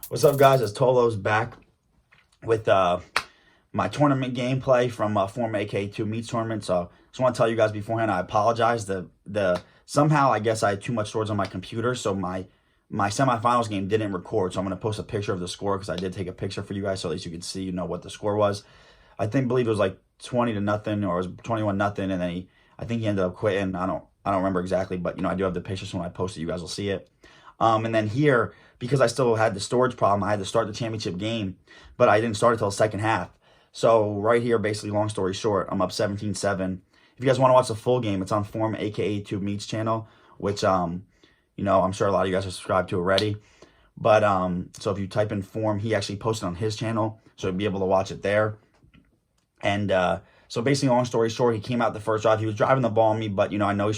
What's up, guys? It's Tolo's back with my tournament gameplay from Form AK2 Meets Tournament. So just want to tell you guys beforehand, I apologize. The somehow I guess I had too much storage on my computer, so my semifinals game didn't record. So I'm gonna post a picture of the score because I did take a picture for you guys, so at least you could see, what the score was. Believe it was like 20-0, or it was 21-0, and then I think he ended up quitting. I don't remember exactly, but I do have the picture, so when I post it, you guys will see it. And then here, because I still had the storage problem, I had to start the championship game, but I didn't start until the second half. So right here, basically, long story short, I'm up 17-7. If you guys want to watch the full game, it's on Form aka Tube Meets channel, which I'm sure a lot of you guys are subscribed to already. But so if you type in Form, he actually posted on his channel, so you'll be able to watch it there. And so basically, long story short, he came out the first drive. He was driving the ball on me, but I know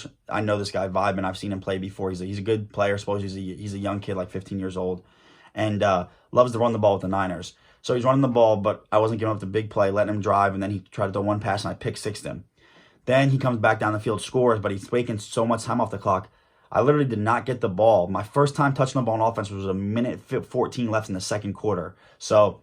this guy Vibe, and I've seen him play before. He's a good player. I suppose he's a young kid, like 15 years old, and loves to run the ball with the Niners. So he's running the ball, but I wasn't giving up the big play, letting him drive, and then he tried to throw one pass, and I pick sixed him. Then he comes back down the field, scores, but he's taking so much time off the clock. I literally did not get the ball. My first time touching the ball in offense was a minute 14 left in the second quarter. So,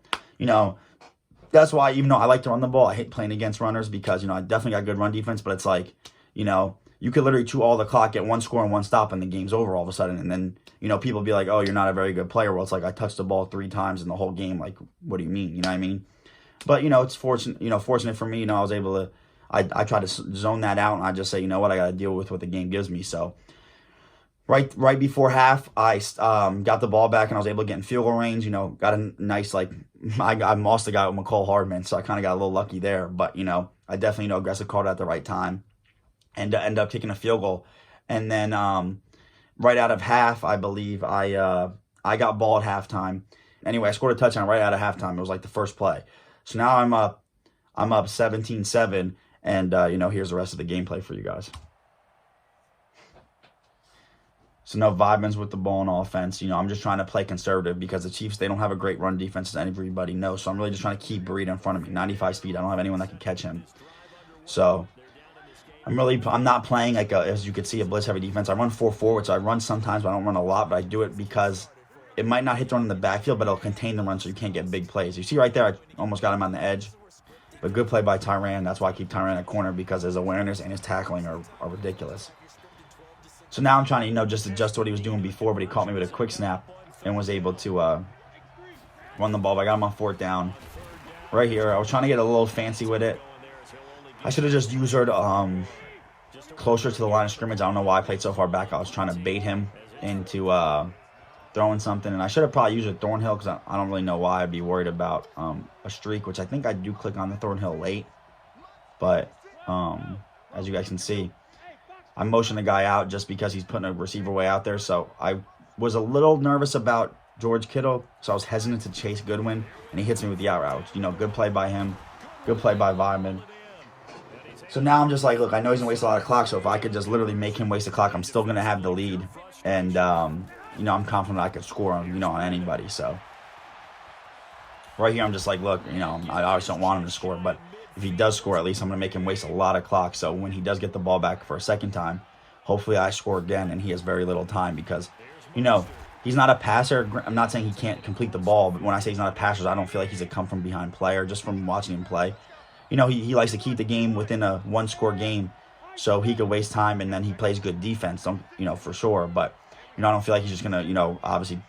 that's why, even though I like to run the ball, I hate playing against runners because, I definitely got good run defense, but it's like, you could literally chew all the clock, get one score and one stop, and the game's over all of a sudden. And then, people be like, oh, you're not a very good player. Well, it's like I touched the ball 3 times in the whole game. Like, what do you mean? You know what I mean? But, it's fortunate for me, I was able to, I try to zone that out, and I just say, you know what, I got to deal with what the game gives me. So, right before half, I got the ball back and I was able to get in field goal range. Got a nice, I lost the guy with McCall Hardman, so I kind of got a little lucky there. But I definitely aggressive called at the right time, and ended up kicking a field goal. And then right out of half, I believe I got ball at halftime. Anyway, I scored a touchdown right out of halftime. It was like the first play. So now I'm up 17-7, and here's the rest of the gameplay for you guys. So no Vibens with the ball in offense. I'm just trying to play conservative because the Chiefs, they don't have a great run defense, as everybody knows. So I'm really just trying to keep Breida in front of me. 95 speed. I don't have anyone that can catch him. So I'm not playing as you can see, a blitz heavy defense. I run 4-4, which I run sometimes, but I don't run a lot. But I do it because it might not hit the run in the backfield, but it'll contain the run so you can't get big plays. You see right there, I almost got him on the edge. But good play by Tyrann. That's why I keep Tyrann at corner, because his awareness and his tackling are ridiculous. So now I'm trying to, just adjust to what he was doing before, but he caught me with a quick snap and was able to run the ball. But I got him on 4th down. Right here, I was trying to get a little fancy with it. I should have just used her closer to the line of scrimmage. I don't know why I played so far back. I was trying to bait him into throwing something. And I should have probably used a Thornhill because I don't really know why I'd be worried about a streak, which I think I do click on the Thornhill late. But as you guys can see, I motioned the guy out just because he's putting a receiver way out there. So I was a little nervous about George Kittle, so I was hesitant to chase Goodwin, and he hits me with the out route. Good play by him. Good play by Vyman. So now I'm just like, look, I know he's going to waste a lot of clock, so if I could just literally make him waste the clock, I'm still going to have the lead. And, I'm confident I could score on, on anybody. So right here, I'm just like, look, I obviously don't want him to score, but if he does score, at least I'm going to make him waste a lot of clock. So when he does get the ball back for a second time, hopefully I score again, and he has very little time because, he's not a passer. I'm not saying he can't complete the ball, but when I say he's not a passer, I don't feel like he's a come-from-behind player just from watching him play. He likes to keep the game within a one-score game so he could waste time, and then he plays good defense, for sure. But, I don't feel like he's just going to, obviously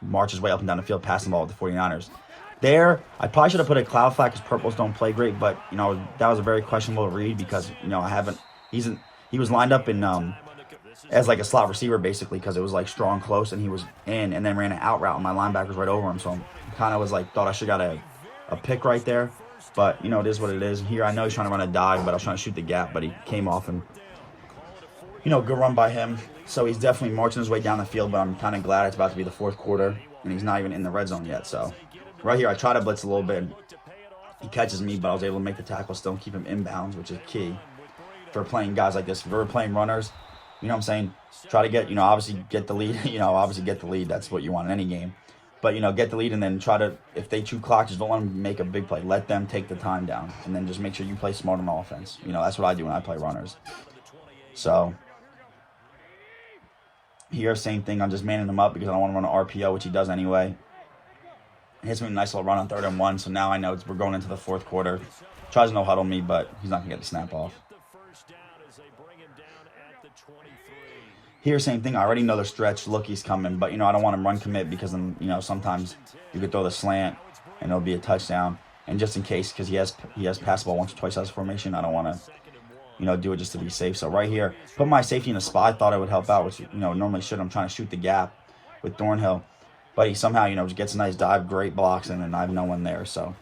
march his way up and down the field, passing the ball with the 49ers. There, I probably should have put a cloud flag because purples don't play great, but that was a very questionable read because he was lined up in as like a slot receiver basically because it was like strong close and he was in and then ran an out route and my linebacker was right over him, so I kind of was like thought I should got a pick right there, but it is what it is. Here I know he's trying to run a dive, but I was trying to shoot the gap, but he came off and good run by him. So he's definitely marching his way down the field, but I'm kind of glad it's about to be the 4th quarter and he's not even in the red zone yet. So right here, I try to blitz a little bit. He catches me, but I was able to make the tackle still and keep him inbounds, which is key for playing guys like this. If we're playing runners, what I'm saying? Try to get, obviously get the lead. Obviously get the lead. That's what you want in any game. But, get the lead and then try to, if they chew clock, just don't let them make a big play. Let them take the time down. And then just make sure you play smart on offense. That's what I do when I play runners. So here, same thing. I'm just manning him up because I don't want to run an RPO, which he does anyway. Hits me a nice little run on 3rd and 1. So now I know we're going into the 4th quarter. Tries to no huddle me, but he's not gonna get the snap off. Here, same thing. I already know the stretch look he's coming, but I don't want him run commit because sometimes you could throw the slant and it'll be a touchdown. And just in case, because he has pass ball once or twice as formation, I don't want to do it just to be safe. So right here, put my safety in a spot. I thought it would help out, which normally should. I'm trying to shoot the gap with Thornhill, but he somehow just gets a nice dive, great blocks, and then I have no one there. So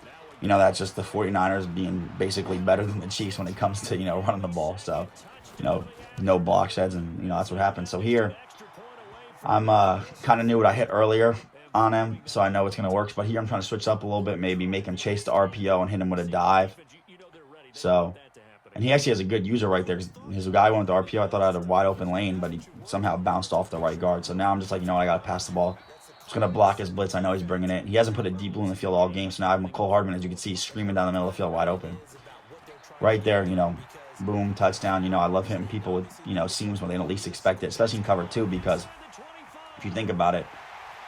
that's just the 49ers being basically better than the Chiefs when it comes to running the ball. So no block sheds, and that's what happened. So here, I'm kind of knew what I hit earlier on him, so I know it's going to work. But here I'm trying to switch up a little bit, maybe make him chase the RPO and hit him with a dive. So, and he actually has a good user right there, because his guy went with the RPO. I thought I had a wide open lane, but he somehow bounced off the right guard. So now I'm just like, I got to pass the ball. Just going to block his blitz. I know he's bringing it. He hasn't put a deep blue in the field all game, so now I have McCole Hardman, as you can see, screaming down the middle of the field wide open. Right there, boom, touchdown. I love hitting people with, seams when they don't least expect it, especially in cover 2, because if you think about it,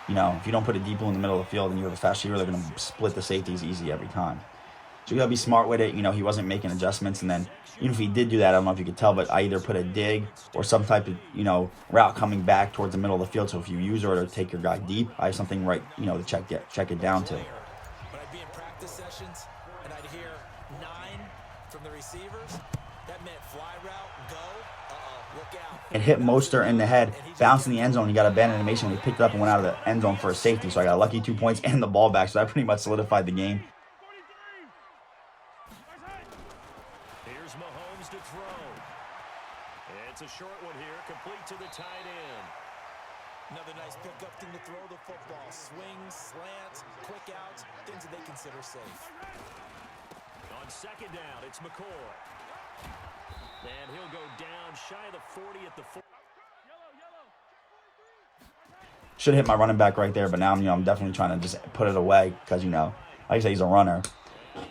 if you don't put a deep ball in the middle of the field and you have a fast receiver, they're going to split the safeties easy every time. So you got to be smart with it. He wasn't making adjustments. And then even if he did do that, I don't know if you could tell, but I either put a dig or some type of, route coming back towards the middle of the field. So if you use it or take your guy deep, I have something right, to check it down to. But I'd be in practice sessions and I'd hear 9 from the receivers. That meant fly route, go, look out. It hit Mostert in the head, bounced in the end zone. He got a bad animation when he picked it up and went out of the end zone for a safety. So I got a lucky 2 points and the ball back. So that pretty much solidified the game. Here's Mahomes to throw. It's a short one here, complete to the tight end. Another nice pickup thing to throw the football. Swings, slants, quick outs, things that they consider safe. On 2nd down, it's McCoy. And he'll go down shy of the 40 at the 4. Should have hit my running back right there, but now I'm definitely trying to just put it away because, like I say, he's a runner.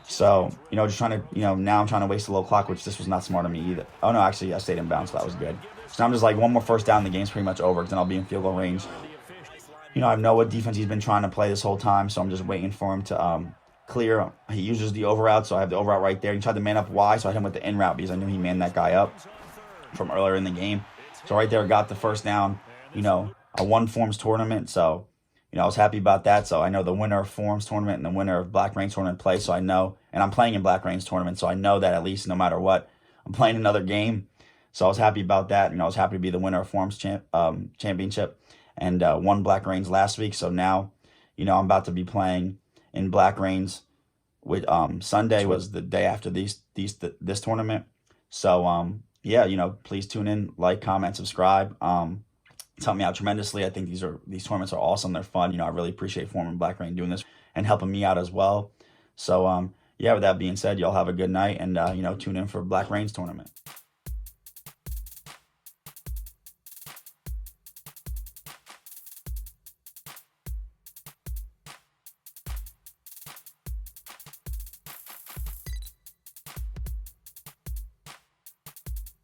So, just trying to, now I'm trying to waste a little clock, which this was not smart of me either. Oh, no, actually, I stayed in bounds, so that was good. So now I'm just like, one more first down, the game's pretty much over, because then I'll be in field goal range. I know what defense he's been trying to play this whole time, so I'm just waiting for him to clear. He uses the over route, so I have the over route right there. He tried to man up wide, so I hit him with the in route because I knew he manned that guy up from earlier in the game. So right there, got the first down, a one forms tournament, so I was happy about that. So I know the winner of Forms tournament and the winner of Black Range tournament play. So I know, and I'm playing in Black Range tournament. So I know that at least no matter what, I'm playing another game. So I was happy about that. I was happy to be the winner of Forms championship and won Black Range last week. So now, I'm about to be playing in Black Range with Sunday was the day after this tournament. So yeah, please tune in, like, comment, subscribe. It's helped me out tremendously. I think these tournaments are awesome. They're fun. I really appreciate Form and Black Rain doing this and helping me out as well. So, yeah, with that being said, y'all have a good night and, tune in for Black Rain's tournament.